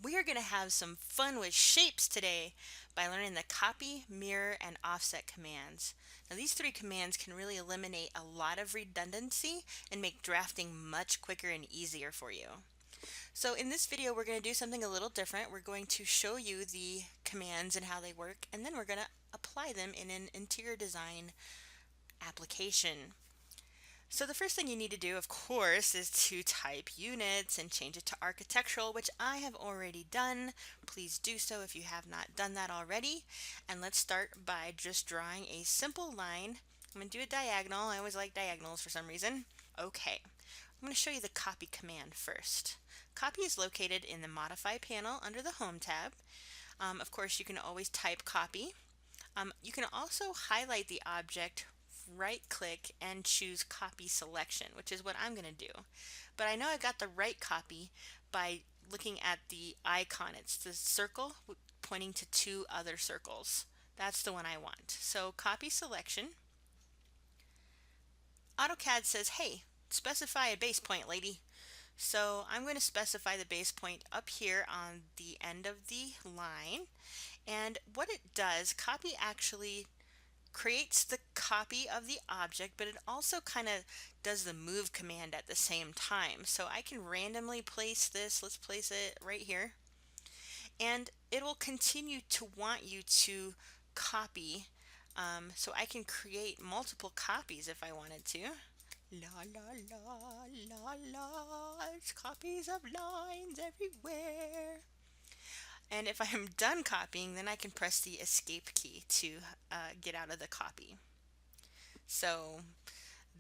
We are going to have some fun with shapes today by learning the copy, mirror, and offset commands. Now these three commands can really eliminate a lot of redundancy and make drafting much quicker and easier for you. So in this video we're going to do something a little different. We're going to show you the commands and how they work, and then we're going to apply them in an interior design application. So the first thing you need to do, of course, is to type units and change it to architectural, which I have already done. Please do so if you have not done that already. And let's start by just drawing a simple line. I'm going to do a diagonal. I always like diagonals for some reason. Okay, I'm going to show you the copy command first. Copy is located in the Modify panel under the Home tab. Of course, you can always type copy. You can also highlight the object, right click, and choose copy selection, which is what I'm going to do. But I know I got the right copy by looking at the icon. It's the circle pointing to two other circles. That's the one I want. So copy selection. AutoCAD says, hey, specify a base point, lady. So I'm going to specify the base point up here on the end of the line. And what it does, copy actually creates the copy of the object, but it also kind of does the move command at the same time. So I can randomly place this. Let's place it right here. And it will continue to want you to copy. So I can create multiple copies if I wanted to. La la la la la, it's copies of lines everywhere. And if I'm done copying, then I can press the escape key to get out of the copy. So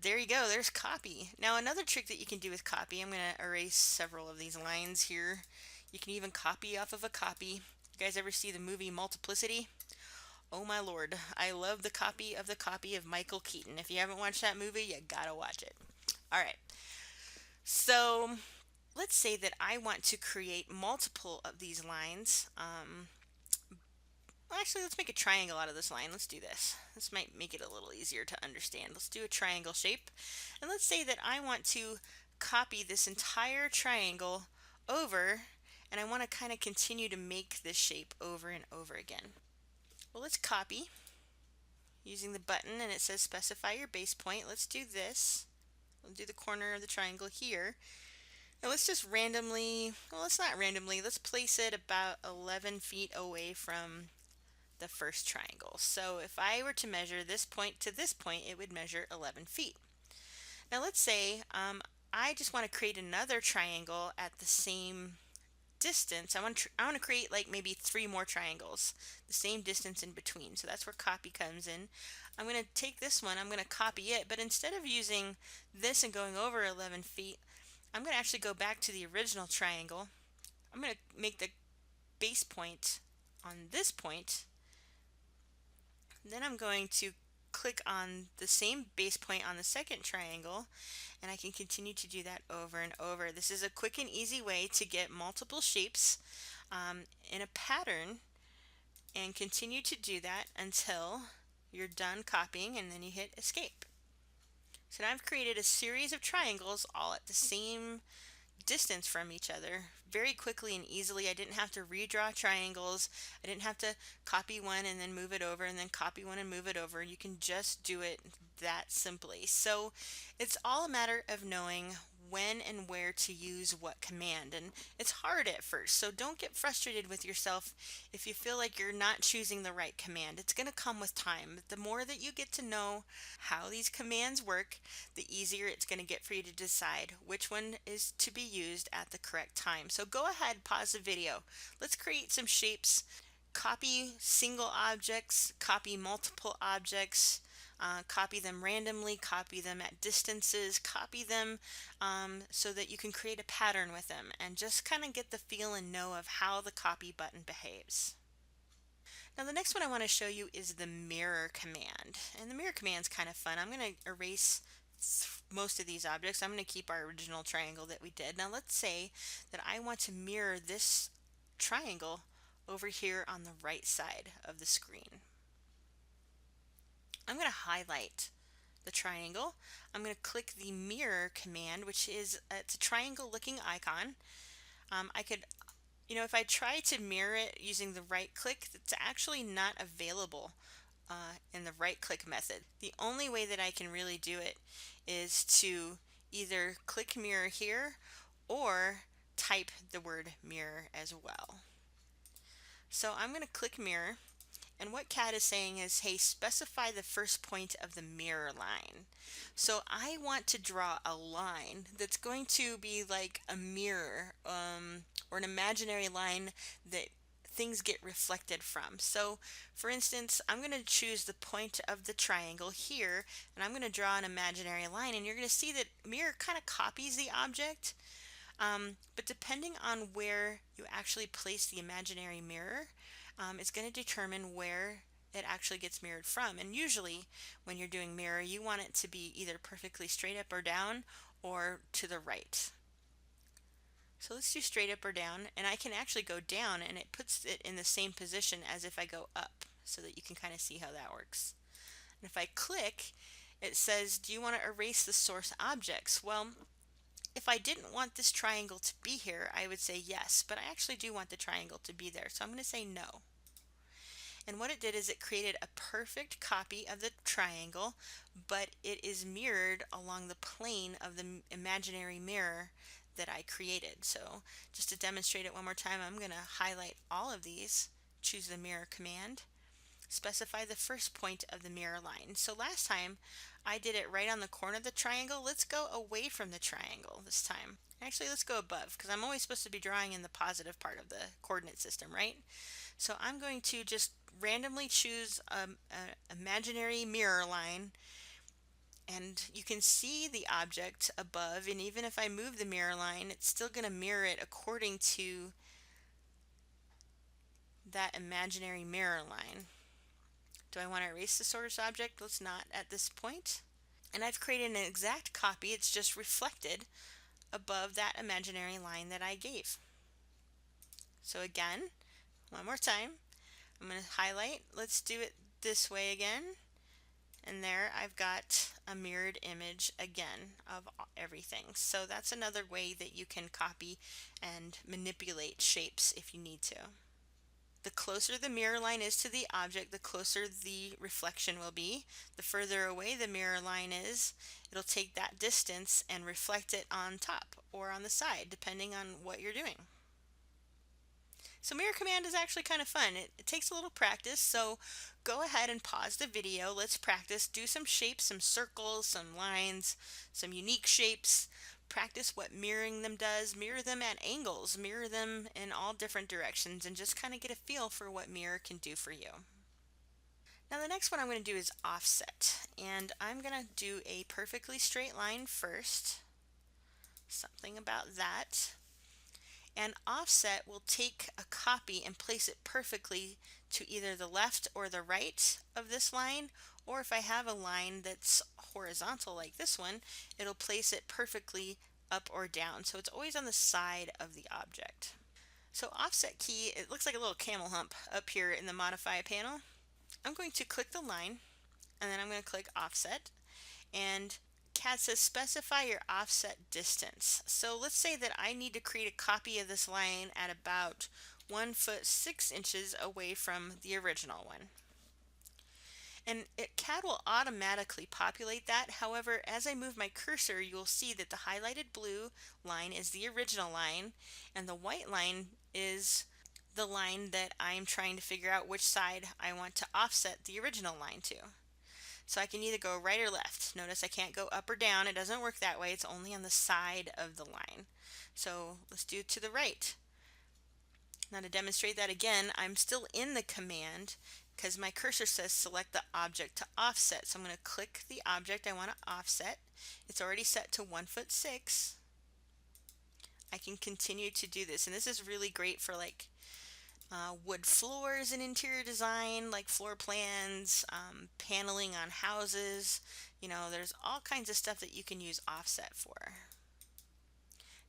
there you go, there's copy. Now another trick that you can do with copy, I'm going to erase several of these lines here. You can even copy off of a copy. You guys ever see the movie Multiplicity? Oh my lord, I love the copy of Michael Keaton. If you haven't watched that movie, you gotta watch it. Alright, so let's say that I want to create multiple of these lines. Well, actually, let's make a triangle out of this line. Let's do this. This might make it a little easier to understand. Let's do a triangle shape. And let's say that I want to copy this entire triangle over, and I want to kind of continue to make this shape over and over again. Well, let's copy using the button, and it says specify your base point. Let's do this. We'll do the corner of the triangle here. Now let's just randomly, well, let's not randomly, let's place it about 11 feet away from the first triangle. So if I were to measure this point to this point, it would measure 11 feet. Now let's say I just want to create another triangle at the same distance. I want to create like maybe 3 more triangles, the same distance in between. So that's where copy comes in. I'm going to take this one, I'm going to copy it, but instead of using this and going over 11 feet, I'm going to actually go back to the original triangle. I'm going to make the base point on this point. Then I'm going to click on the same base point on the second triangle, and I can continue to do that over and over. This is a quick and easy way to get multiple shapes in a pattern, and continue to do that until you're done copying, and then you hit escape. So now I've created a series of triangles all at the same distance from each other very quickly and easily. I didn't have to redraw triangles. I didn't have to copy one and then move it over and then copy one and move it over. You can just do it that simply. So it's all a matter of knowing when and where to use what command, and it's hard at first, so don't get frustrated with yourself if you feel like you're not choosing the right command. It's going to come with time. The more that you get to know how these commands work, the easier it's going to get for you to decide which one is to be used at the correct time. So go ahead, pause the video. Let's create some shapes. Copy single objects, copy multiple objects, copy them randomly, copy them at distances, copy them so that you can create a pattern with them and just kind of get the feel and know of how the copy button behaves. Now the next one I want to show you is the mirror command, and the mirror command is kind of fun. I'm going to erase most of these objects. I'm going to keep our original triangle that we did. Now let's say that I want to mirror this triangle over here on the right side of the screen. I'm going to highlight the triangle. I'm going to click the mirror command, which is it's a triangle looking icon. I could If I try to mirror it using the right click, it's actually not available in the right click method. The only way that I can really do it is to either click mirror here or type the word mirror as well. So I'm going to click mirror, and what CAD is saying is, hey, specify the first point of the mirror line. So I want to draw a line that's going to be like a mirror, or an imaginary line that things get reflected from. So for instance, I'm going to choose the point of the triangle here, and I'm going to draw an imaginary line, and you're going to see that mirror kind of copies the object. But depending on where you actually place the imaginary mirror, it's going to determine where it actually gets mirrored from. And usually when you're doing mirror, you want it to be either perfectly straight up or down or to the right. So let's do straight up or down, and I can actually go down and it puts it in the same position as if I go up, so that you can kind of see how that works. And if I click, it says, do you want to erase the source objects? Well, if I didn't want this triangle to be here, I would say yes, but I actually do want the triangle to be there, so I'm going to say no. And what it did is it created a perfect copy of the triangle, but it is mirrored along the plane of the imaginary mirror that I created. So just to demonstrate it one more time, I'm going to highlight all of these, choose the mirror command, specify the first point of the mirror line. So last time I did it right on the corner of the triangle. Let's go away from the triangle this time. Actually, let's go above, because I'm always supposed to be drawing in the positive part of the coordinate system, right? So I'm going to just randomly choose an imaginary mirror line, and you can see the object above, and even if I move the mirror line, it's still going to mirror it according to that imaginary mirror line. Do I want to erase the source object? Let's not at this point. And I've created an exact copy. It's just reflected above that imaginary line that I gave. So again, one more time, I'm going to highlight. Let's do it this way again. And there I've got a mirrored image again of everything. So that's another way that you can copy and manipulate shapes if you need to. The closer the mirror line is to the object, the closer the reflection will be. The further away the mirror line is, it'll take that distance and reflect it on top or on the side, depending on what you're doing. So mirror command is actually kind of fun. It takes a little practice, so go ahead and pause the video. Let's practice. Do some shapes, some circles, some lines, some unique shapes. Practice what mirroring them does. Mirror them at angles. Mirror them in all different directions, and just kind of get a feel for what mirror can do for you. Now the next one I'm going to do is offset, and I'm going to do a perfectly straight line first. Something about that. And offset will take a copy and place it perfectly to either the left or the right of this line, or if I have a line that's horizontal like this one, it'll place it perfectly up or down. So it's always on the side of the object. So offset key, it looks like a little camel hump up here in the modify panel. I'm going to click the line, and then I'm going to click offset, and CAD says specify your offset distance. So let's say that I need to create a copy of this line at about 1 foot 6 inches away from the original one. And CAD will automatically populate that. However, as I move my cursor, you'll see that the highlighted blue line is the original line, and the white line is the line that I'm trying to figure out which side I want to offset the original line to. So I can either go right or left. Notice I can't go up or down. It doesn't work that way. It's only on the side of the line. So let's do to the right. Now to demonstrate that again, I'm still in the command because my cursor says select the object to offset. So I'm going to click the object I want to offset. It's already set to 1 foot 6. I can continue to do this, and this is really great for like wood floors in interior design, like floor plans, paneling on houses. There's all kinds of stuff that you can use offset for.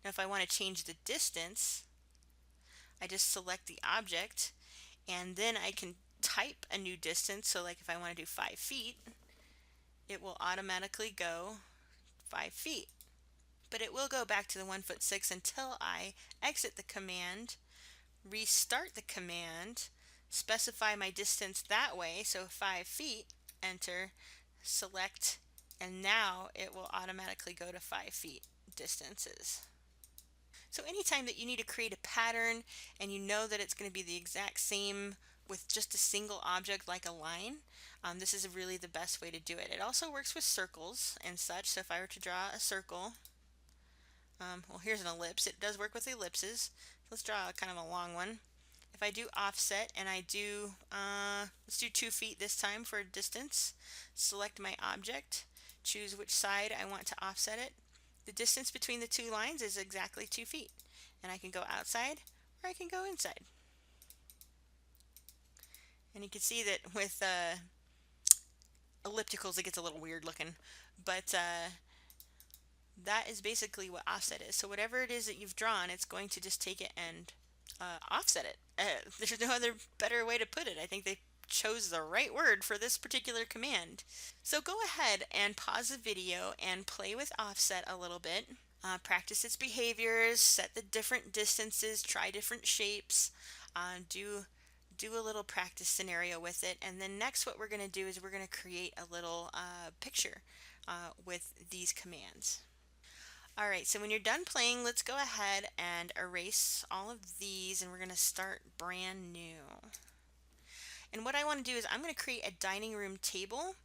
Now if I want to change the distance, I just select the object, and then I can type a new distance. So like if I want to do 5 feet, it will automatically go 5 feet. But it will go back to the 1 foot 6 until I exit the command, restart the command, specify my distance that way, so 5 feet, enter, select, and now it will automatically go to 5 feet distances. So anytime that you need to create a pattern and you know that it's going to be the exact same with just a single object like a line, this is really the best way to do it. It also works with circles and such. So if I were to draw a circle, well, here's an ellipse. It does work with ellipses. Let's draw kind of a long one. If I do offset and I do, let's do 2 feet this time for distance, select my object, choose which side I want to offset it. The distance between the two lines is exactly 2 feet. And I can go outside or I can go inside. And you can see that with ellipticals it gets a little weird looking, but that is basically what offset is. So whatever it is that you've drawn, it's going to just take it and offset it. There's no other better way to put it. I think they chose the right word for this particular command. So go ahead and pause the video and play with offset a little bit. Practice its behaviors, set the different distances, try different shapes, do a little practice scenario with it, and then next what we're going to do is we're going to create a little picture with these commands. Alright, so when you're done playing, let's go ahead and erase all of these and we're going to start brand new. And what I want to do is I'm going to create a dining room table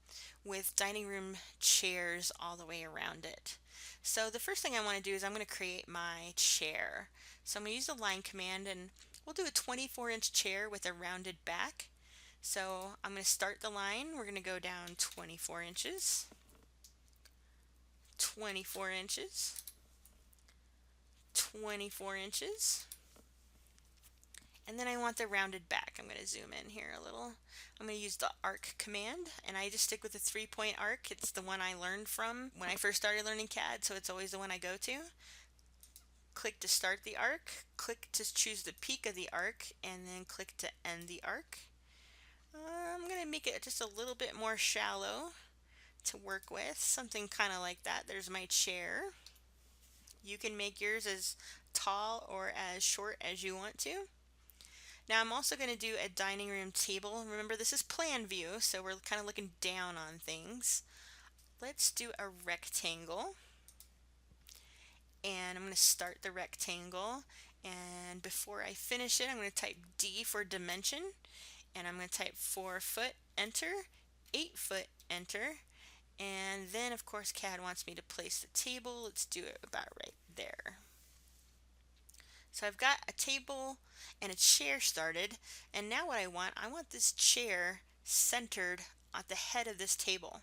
with dining room chairs all the way around it. So the first thing I want to do is I'm going to create my chair. So I'm going to use the line command and we'll do a 24-inch chair with a rounded back. So I'm going to start the line. We're going to go down 24 inches, 24 inches, 24 inches. And then I want the rounded back. I'm going to zoom in here a little. I'm going to use the arc command, and I just stick with the 3-point arc. It's the one I learned from when I first started learning CAD, so it's always the one I go to. Click to start the arc, click to choose the peak of the arc, and then click to end the arc. I'm going to make it just a little bit more shallow to work with, something kind of like that. There's my chair. You can make yours as tall or as short as you want to. Now I'm also going to do a dining room table. Remember, this is plan view, so we're kind of looking down on things. Let's do a rectangle. And I'm going to start the rectangle. And before I finish it, I'm going to type D for dimension. And I'm going to type 4 foot, enter, 8 foot, enter. And then, of course, CAD wants me to place the table. Let's do it about right there. So I've got a table and a chair started, and now what I want this chair centered at the head of this table.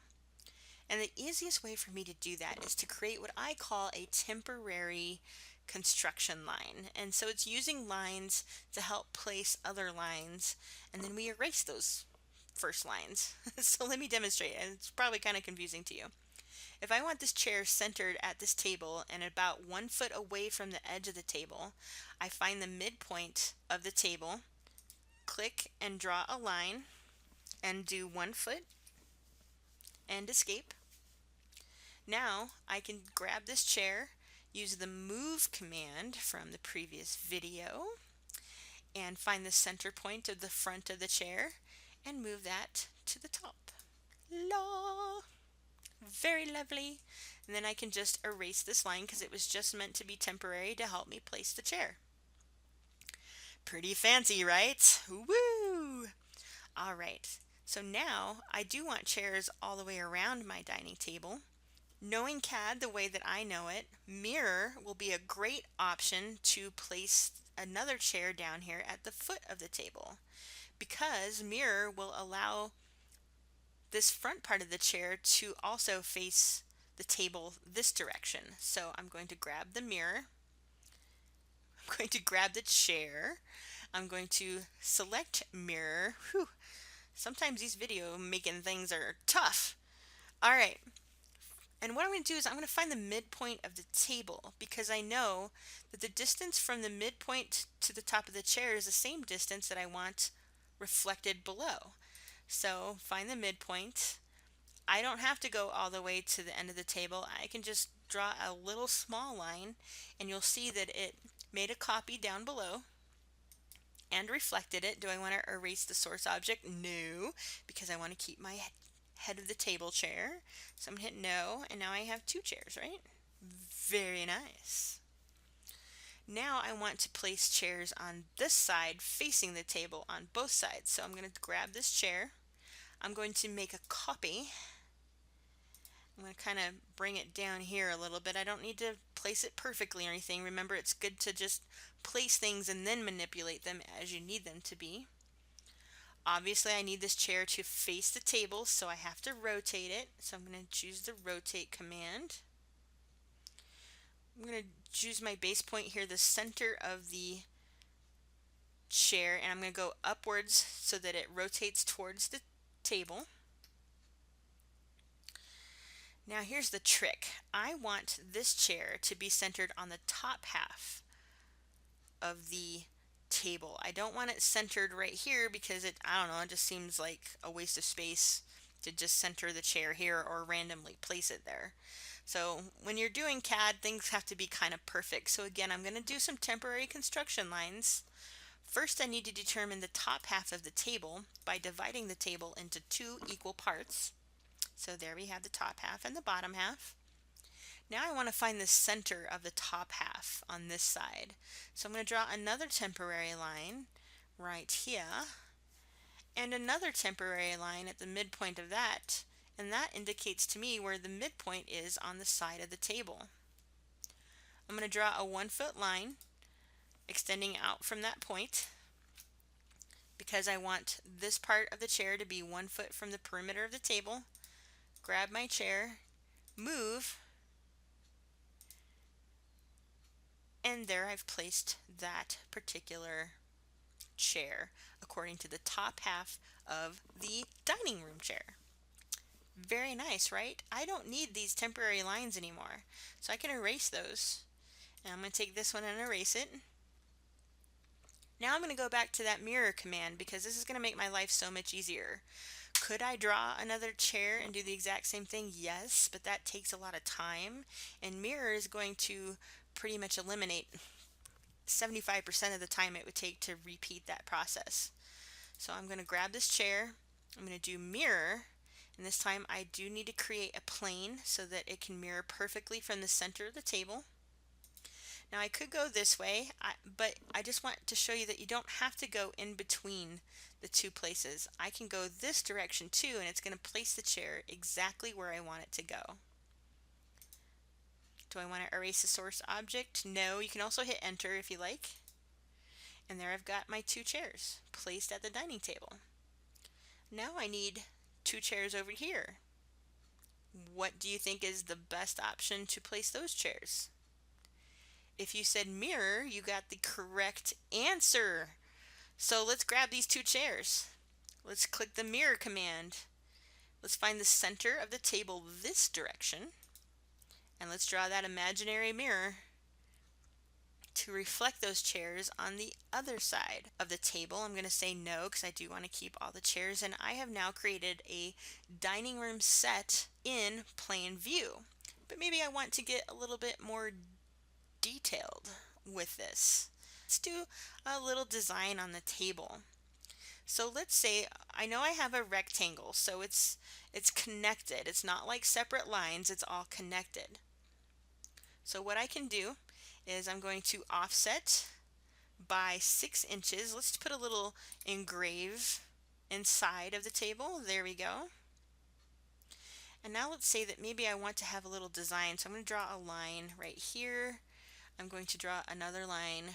And the easiest way for me to do that is to create what I call a temporary construction line. And so it's using lines to help place other lines, and then we erase those first lines. So let me demonstrate, and it's probably kind of confusing to you. If I want this chair centered at this table and about 1 foot away from the edge of the table, I find the midpoint of the table, click and draw a line, and do 1 foot, and escape. Now I can grab this chair, use the move command from the previous video, and find the center point of the front of the chair, and move that to the top. La! Very lovely. And then I can just erase this line because it was just meant to be temporary to help me place the chair. Pretty fancy, right? Woo! All right. So now I do want chairs all the way around my dining table. Knowing CAD the way that I know it, mirror will be a great option to place another chair down here at the foot of the table, because mirror will allow this front part of the chair to also face the table this direction. So I'm going to grab the mirror, I'm going to grab the chair, I'm going to select mirror. Whew. Sometimes these video making things are tough. All right. And what I'm going to do is I'm going to find the midpoint of the table, because I know that the distance from the midpoint to the top of the chair is the same distance that I want reflected below. So find the midpoint. I don't have to go all the way to the end of the table. I can just draw a little small line, and you'll see that it made a copy down below. and reflected it. Do I want to erase the source object? No, because I want to keep my head of the table chair. So I'm going to hit no, and now I have two chairs, right? Very nice. Now I want to place chairs on this side facing the table on both sides. So I'm going to grab this chair. I'm going to make a copy. I'm going to kind of bring it down here a little bit. I don't need to place it perfectly or anything. Remember, it's good to just place things and then manipulate them as you need them to be. Obviously, I need this chair to face the table, so I have to rotate it. So I'm going to choose the rotate command. I'm going to choose my base point here, the center of the chair, and I'm going to go upwards so that it rotates towards the table. Now here's the trick. I want this chair to be centered on the top half of the table. I don't want it centered right here because I don't know, it just seems like a waste of space to just center the chair here or randomly place it there. So when you're doing CAD, things have to be kind of perfect. So again, I'm going to do some temporary construction lines. First, I need to determine the top half of the table by dividing the table into two equal parts. So there we have the top half and the bottom half. Now I want to find the center of the top half on this side. So I'm going to draw another temporary line right here and another temporary line at the midpoint of that, and that indicates to me where the midpoint is on the side of the table. I'm going to draw a 1 foot line extending out from that point because I want this part of the chair to be 1 foot from the perimeter of the table. Grab my chair, move, and there I've placed that particular chair according to the top half of the dining room chair. Very nice, right? I don't need these temporary lines anymore, so I can erase those. And I'm going to take this one and erase it. Now I'm going to go back to that mirror command because this is going to make my life so much easier. Could I draw another chair and do the exact same thing? Yes, but that takes a lot of time, and mirror is going to pretty much eliminate 75% of the time it would take to repeat that process. So I'm going to grab this chair, I'm going to do mirror, and this time I do need to create a plane so that it can mirror perfectly from the center of the table. Now I could go this way, but I just want to show you that you don't have to go in between the two places. I can go this direction too, and it's going to place the chair exactly where I want it to go. Do I want to erase the source object? No, you can also hit enter if you like. And there I've got my two chairs placed at the dining table. Now I need two chairs over here. What do you think is the best option to place those chairs? If you said mirror, you got the correct answer. So let's grab these two chairs. Let's click the mirror command. Let's find the center of the table this direction. And let's draw that imaginary mirror to reflect those chairs on the other side of the table. I'm going to say no because I do want to keep all the chairs, and I have now created a dining room set in plain view. But maybe I want to get a little bit more detailed with this. Let's do a little design on the table. So let's say I know I have a rectangle, so it's connected. It's not like separate lines, it's all connected. So what I can do is I'm going to offset by 6 inches. Let's put a little engrave inside of the table. There we go. And now let's say that maybe I want to have a little design. So I'm going to draw a line right here. I'm going to draw another line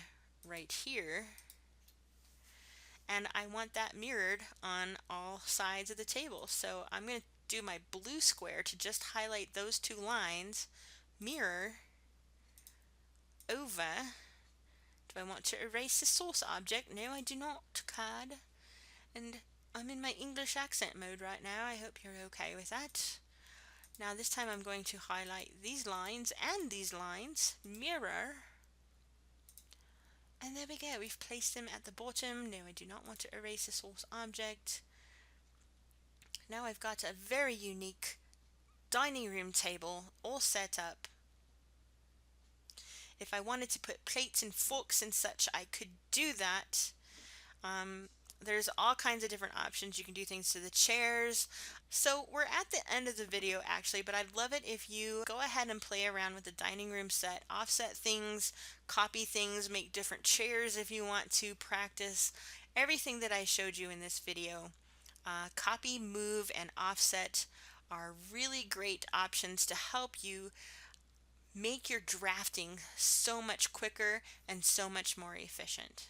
right here. And I want that mirrored on all sides of the table. So I'm going to do my blue square to just highlight those two lines. Mirror over. Do I want to erase the source object? No, I do not, CAD. And I'm in my English accent mode right now. I hope you're okay with that. Now this time I'm going to highlight these lines and these lines. Mirror. And there we go. We've placed them at the bottom. No, I do not want to erase the source object. Now I've got a very unique dining room table all set up. If I wanted to put plates and forks and such, I could do that. There's all kinds of different options. You can do things to the chairs. So we're at the end of the video actually, but I'd love it if you go ahead and play around with the dining room set, offset things, copy things, make different chairs if you want to practice everything that I showed you in this video. Copy, move, and offset are really great options to help you make your drafting so much quicker and so much more efficient.